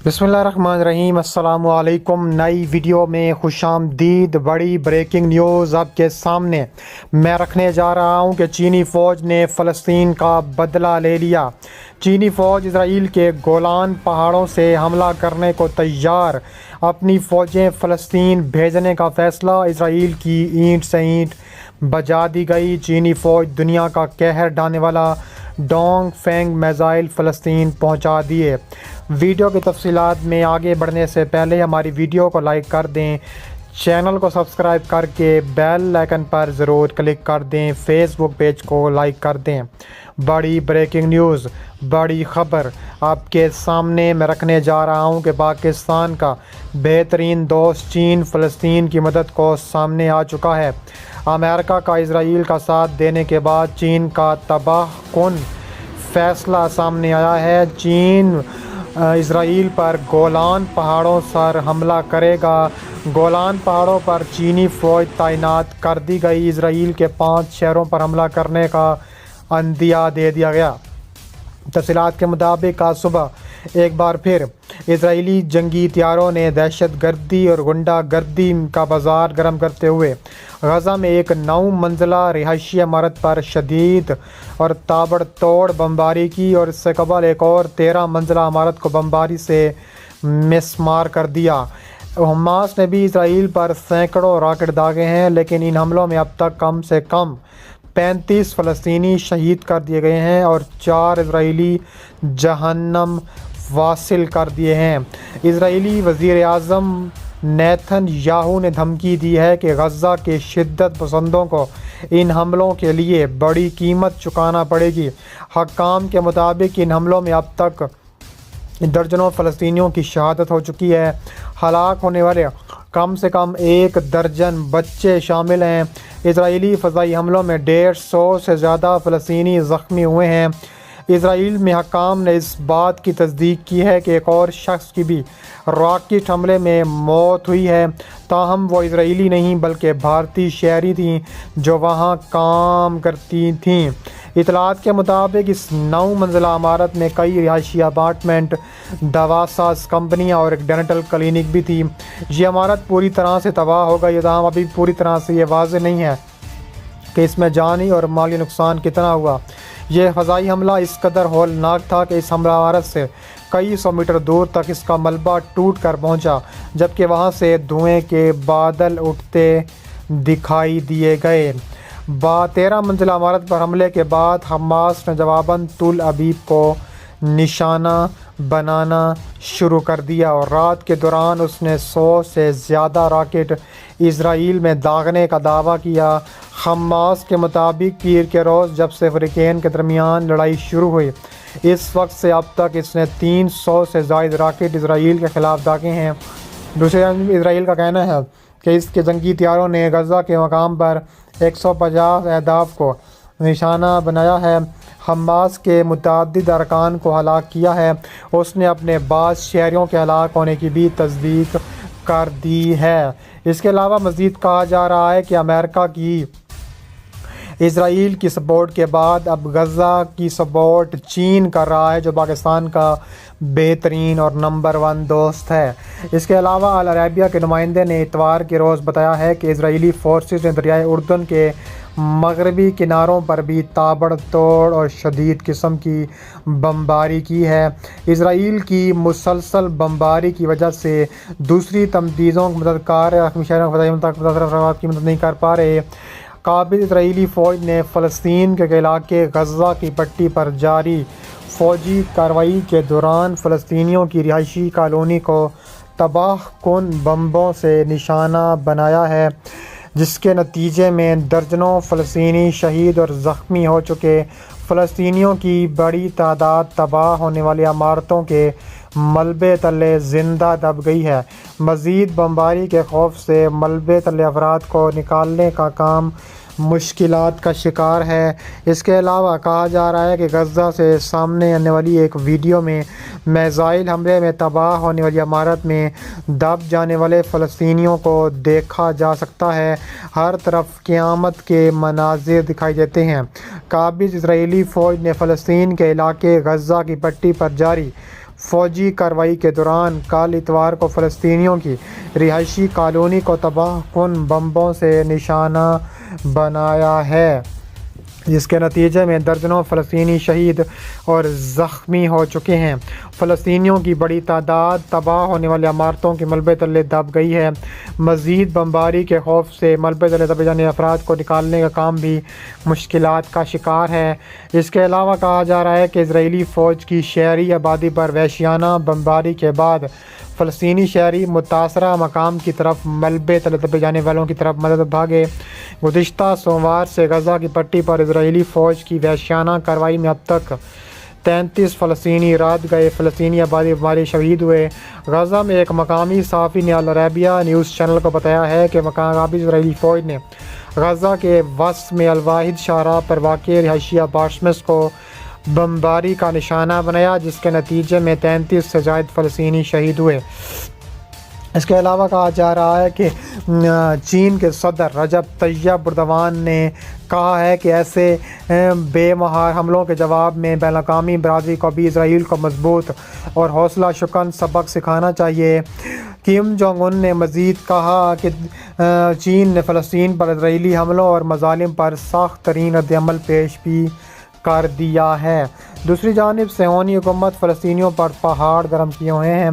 बिस्मिल्लाहिर्रहमानिर्रहीम। अस्सलामु अलैकुम। नई वीडियो में खुशामदीद। बड़ी ब्रेकिंग न्यूज़ आपके सामने मैं रखने जा रहा हूं कि चीनी फ़ौज ने फ़लस्तीन का बदला ले लिया। चीनी फ़ौज इजराइल के गोलान पहाड़ों से हमला करने को तैयार। अपनी फ़ौजें फ़लस्तीन भेजने का फ़ैसला। इजराइल की ईंट से ईंट बजा दी गई। चीनी फ़ौज दुनिया का कहर ढाने वाला डोंग फेंग मिसाइल फ़लस्तीन पहुंचा दिए। वीडियो की तफसीलात में आगे बढ़ने से पहले हमारी वीडियो को लाइक कर दें, चैनल को सब्सक्राइब करके बेल आइकन पर ज़रूर क्लिक कर दें, फेसबुक पेज को लाइक कर दें। बड़ी ब्रेकिंग न्यूज़, बड़ी ख़बर आपके सामने मैं रखने जा रहा हूं कि पाकिस्तान का बेहतरीन दोस्त चीन फ़लस्तीन की मदद को सामने आ चुका है। अमेरिका का इजराइल का साथ देने के बाद चीन का तबाहकुन फैसला सामने आया है। चीन इजराइल पर गोलान पहाड़ों पर हमला करेगा। गोलान पहाड़ों पर चीनी फ़ौज तैनात कर दी गई। इजराइल के 5 शहरों पर हमला करने का अंदिया दे दिया गया। तफसीलात के मुताबिक आज सुबह एक बार फिर इजरायली जंगी हथियारों ने दहशत गर्दी और गुंडा गर्दी का बाजार गर्म करते हुए गजा में एक 9 मंजिला रिहायशी इमारत पर शदीद और ताबड़तोड़ बमबारी की और इससे कबल एक और 13 मंजिला इमारत को बमबारी से मिसमार कर दिया। हमास ने भी इसराइल पर सैकड़ों रॉकेट दागे हैं, लेकिन इन हमलों में अब तक कम से कम 35 फ़लस्तीनी शहीद कर दिए गए हैं और 4 इजरायली जहन्नम वासिल कर दिए हैं। इजरायली वज़ीर आज़म नेतन्याहू ने धमकी दी है कि गज़ा के शिद्दत पसंदों को इन हमलों के लिए बड़ी कीमत चुकाना पड़ेगी। हक्काम के मुताबिक इन हमलों में अब तक दर्जनों फ़लस्तीनियों की शहादत हो चुकी है। हलाक होने वाले कम से कम 1 दर्जन बच्चे शामिल हैं। इजरायली फ़ज़ाई हमलों में 150 से ज़्यादा फ़लस्तीनी ज़ख्मी हुए हैं। इजराइल में हकाम ने इस बात की तस्दीक की है कि एक और शख्स की भी रॉकेट हमले में मौत हुई है। ताहम वो इजरायली नहीं बल्कि भारतीय शहरी थीं जो वहाँ काम करती थीं। इतलात के मुताबिक इस 9 मंजिला इमारत में कई रिहायशी अपार्टमेंट, दवासाज कंपनियाँ और एक डेंटल क्लिनिक भी थी। ये इमारत पूरी तरह से तबाह हो गई। ताहम अभी पूरी तरह से ये वाज़ेह नहीं है कि इसमें जानी और माली नुकसान कितना हुआ। यह फ़ज़ाई हमला इस कदर हौलनाक था कि इस हमला इमारत से कई सौ मीटर दूर तक इसका मलबा टूट कर पहुँचा, जबकि वहाँ से धुएँ के बादल उठते दिखाई दिए गए। 13 मंजिला इमारत पर हमले के बाद हमास ने जवाबन तुल अबीब को निशाना बनाना शुरू कर दिया और रात के दौरान उसने 100 से ज़्यादा रॉकेट इजराइल में दागने का दावा किया। हमास के मुताबिक पीर के रोज़ जब से फ़रीक़ैन के दरमियान लड़ाई शुरू हुई, इस वक्त से अब तक इसने 300 से ज़ायद रॉकेट इजराइल के ख़िलाफ़ दागे हैं। दूसरी जानब इजराइल का कहना है कि इसके जंगी हथियारों ने गज़ा के मकाम पर 150 अहदाफ को निशाना बनाया है। हमास के मुतअद्दिद अरकान को हलाक किया है। उसने अपने बाज़ शहरियों के हलाक होने की भी तस्दीक कर दी है। इसके अलावा मज़ीद कहा जा रहा है कि अमेरिका की इजराइल की सपोर्ट के बाद अब गज़ा की सपोर्ट चीन कर रहा है, जो पाकिस्तान का बेहतरीन और नंबर 1 दोस्त है। इसके अलावा अल अरबिया के नुमाइंदे ने इतवार के रोज़ बताया है कि इजरायली फोर्सेस ने दरियाए उर्दन के मगरबी किनारों पर भी ताबड़तोड़ और शदीद किस्म की बमबारी की है। इजराइल की मुसलसल बमबारी की वजह से दूसरी तमदीदों की मददगार की मदद नहीं कर पा रहे। काबिल इजरायली फ़ौज ने फ़लस्तीन के इलाके गज़ा की पट्टी पर जारी फ़ौजी कार्रवाई के दौरान फ़लस्तीनियों की रिहायशी कॉलोनी को तबाहकुन बमों से निशाना बनाया है, जिसके नतीजे में दर्जनों फ़लस्तीनी शहीद और ज़ख्मी हो चुके। फ़लस्तीनियों की बड़ी तादाद तबाह होने वाली इमारतों के मलबे तले ज़िंदा दब गई है। मज़ीद बमबारी के खौफ से मलबे तले अफराद को निकालने का काम मुश्किलात का शिकार है। इसके अलावा कहा जा रहा है कि गज़ा से सामने आने वाली एक वीडियो में मिसाइल हमले में तबाह होने वाली इमारत में दब जाने वाले फ़लस्तीनियों को देखा जा सकता है। हर तरफ क़यामत के मनाज़िर दिखाई देते हैं। काबिज़ इजरायली फ़ौज ने फ़लस्तीन के इलाके गज़ा की पट्टी पर जारी فوجی کارروائی کے دوران کل اتوار کو فلسطینیوں کی رہائشی کالونی کو تباہ کن بمبوں سے نشانہ بنایا ہے، جس کے نتیجے میں درجنوں فلسطینی شہید اور زخمی ہو چکے ہیں۔ فلسطینیوں کی بڑی تعداد تباہ ہونے والی عمارتوں کے ملبے تلے دب گئی ہے۔ مزید بمباری کے خوف سے ملبے تلے دبے جانے افراد کو نکالنے کا کام بھی مشکلات کا شکار ہے۔ اس کے علاوہ کہا جا رہا ہے کہ اسرائیلی فوج کی شہری آبادی پر وحشیانہ بمباری کے بعد فلسطینی شہری متاثرہ مقام کی طرف ملبے تلے دبے جانے والوں کی طرف مدد بھاگے۔ گزشتہ سوموار سے غزہ کی پٹی پر اسرائیلی فوج کی وحشیانہ کارروائی میں اب تک 33 فلسطینی رات گئے فلسطینی آبادی بمباری شہید ہوئے۔ غزہ میں ایک مقامی صحافی نے العربیہ نیوز چینل کو بتایا ہے کہ مقامی اسرائیلی فوج نے غزہ کے وسط میں الواحد شاہراہ پر واقع رہائشی اپارٹمنٹس کو بمباری کا نشانہ بنایا، جس کے نتیجے میں 33 سے زائد فلسطینی شہید ہوئے۔ اس کے علاوہ کہا جا رہا ہے کہ چین کے صدر رجب طیب اردوان نے کہا ہے کہ ایسے بے مہار حملوں کے جواب میں بین الاقوامی برادری کو بھی اسرائیل کو مضبوط اور حوصلہ شکن سبق سکھانا چاہیے۔ کم جونگ ان نے مزید کہا کہ چین نے فلسطین پر اسرائیلی حملوں اور مظالم پر سخت ترین رد عمل پیش بھی کر دیا ہے۔ دوسری جانب صہیونی حکومت فلسطینیوں پر پہاڑ گرم کیے ہوئے ہیں۔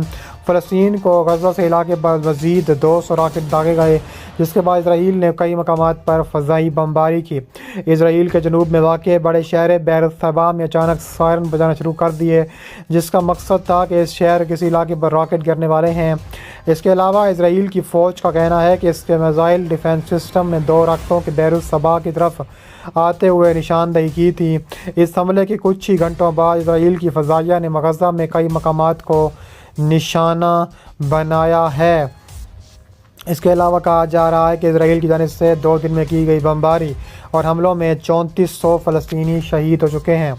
فلسطین کو غزہ سے علاقے پر مزید 200 راکٹ داغے گئے، جس کے بعد اسرائیل نے کئی مقامات پر فضائی بمباری کی۔ اسرائیل کے جنوب میں واقع بڑے شہر بیر السبع میں اچانک سائرن بجانا شروع کر دیے، جس کا مقصد تھا کہ اس شہر کسی علاقے پر راکٹ گرنے والے ہیں۔ اس کے علاوہ اسرائیل کی فوج کا کہنا ہے کہ اس کے میزائل ڈیفنس سسٹم نے 2 راکٹوں کے بیر السبع کی طرف آتے ہوئے نشاندہی کی تھی۔ اس حملے کے کچھ ہی گھنٹوں بعد اسرائیل کی فضائیہ نے غزہ میں کئی مقامات کو نشانہ بنایا ہے۔ اس کے علاوہ کہا جا رہا ہے کہ اسرائیل کی جانب سے 2 دن میں کی گئی بمباری اور حملوں میں 3400 فلسطینی شہید ہو چکے ہیں۔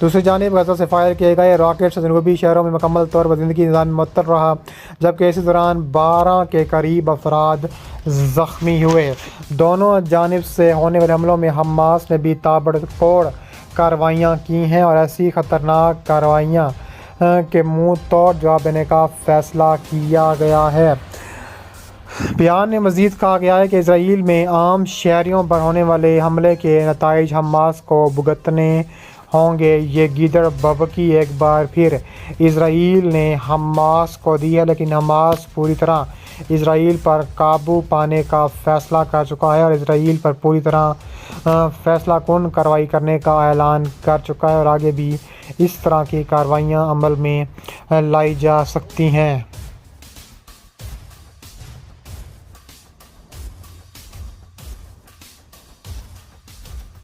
دوسری جانب غزہ سے فائر کیے گئے راکٹ سے جنوبی شہروں میں مکمل طور پر زندگی نظام معطل رہا، جبکہ اسی دوران 12 کے قریب افراد زخمی ہوئے۔ دونوں جانب سے ہونے والے حملوں میں حماس نے بھی تابڑ توڑ کارروائیاں کی ہیں اور ایسی خطرناک کارروائیاں کے منہ توڑ جواب دینے کا فیصلہ کیا گیا ہے۔ بیان میں مزید کہا گیا ہے کہ اسرائیل میں عام شہریوں پر ہونے والے حملے کے نتائج حماس کو بھگتنے ہوں گے۔ یہ گیدڑ بھبکی ایک بار پھر اسرائیل نے حماس کو دی ہے، لیکن حماس پوری طرح اسرائیل پر قابو پانے کا فیصلہ کر چکا ہے اور اسرائیل پر پوری طرح فیصلہ کن کارروائی کرنے کا اعلان کر چکا ہے اور آگے بھی اس طرح کی کارروائیاں عمل میں لائی جا سکتی ہیں۔